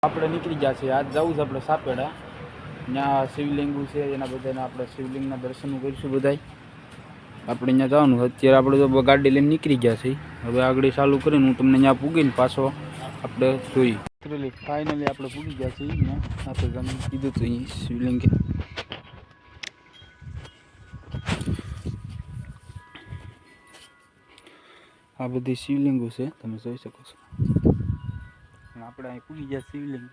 આપણે નીકળી ગયા છે આજ જવું છે આપણે સાપેડા ત્યાં શિવલિંગ છે એના બધાને આપણે શિવલિંગના દર્શન કરીશું બધાય આપણે ત્યાં જવાનું અત્યારે આપણે તો ગાડી લઈને નીકળી ગયા છે હવે આગળ ચાલુ કરીને હું તમને ત્યાં પૂગીને પાછો આપણે જોઈએ ફાઇનલી આપણે પૂગી ગયા છીએ ત્યાં આપણે તમે કીધું હતું અહીં શિવલિંગ આ બધી શિવલિંગો છે તમે જોઈ શકો છો આપણે અહીં પૂગી ગયા શિવલિંગ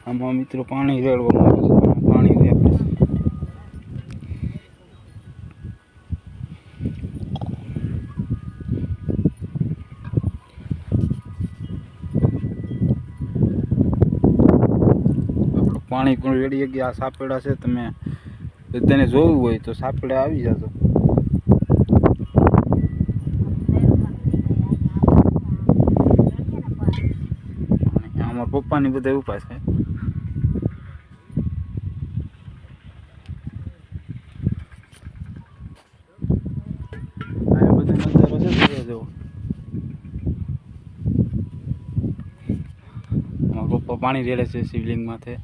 આમાં મિત્રો પાણી રેડવામાં આવે છે પાણી વેપે છે પાણી પણ રેડી ગયા સાપેડા છે તમે તેને જોવું હોય તો સાપેડા આવી જજો અમારા પપ્પાની બધા ઉપાસ છે આ બધો નજારો છે જો અમારા પપ્પા પાણી રેડે છે શિવલિંગ માથે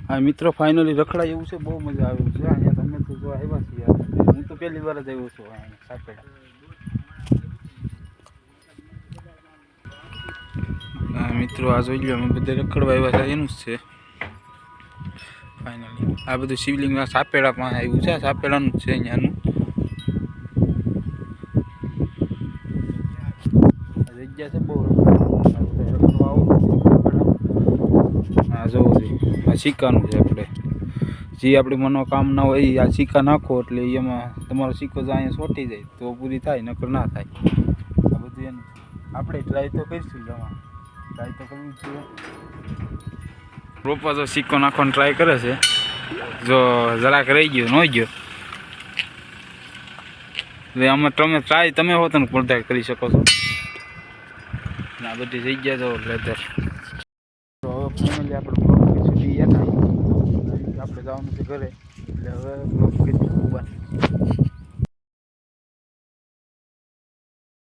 હા મિત્રો ફાઇનલી રખડા એવું છે બહુ મજા આવે છે અહીંયા તમે તો જો આવ્યા છીએ હું તો પહેલી વાર જ આવ્યો છું અહીંયા સાપેડા હા મિત્રો આ જોઈ લો અમે બધા રખડવા આવ્યા છે એનું જ છે ફાઇનલી આ બધું શિવલિંગના સાપેડા પાસે આવ્યું છે સાપેડાનું જ છે અહીંયાનું જગ્યા છે બહુ રખડવા આવો આ જોવું છે આ સિક્કાનું છે આપણે જે આપણી મનોકામના હોય આ સિક્કા નાખો એટલે એમાં તમારો સિક્કો જ અહીંયા સોટી જાય તો પૂરી થાય નકર ના થાય આ બધું એનું આપણે ટ્રાય તો કરીશું જવા ટ્રાય તો કરવું જ જોઈએ પપ્પા તો સિક્કો નાખવાનો ટ્રાય કરે છે જો જરાક રહી ગયો ન ગયો એટલે આમાં તમે ટ્રાય તમે હો તમે કોન્ટેક્ટ કરી શકો છો આ બધી જગ્યા તો લેધર ફેમિલી આપણે બ્લોગ સુધી આપણે જવાનું છે ઘરે એટલે હવે બ્લોગ કરી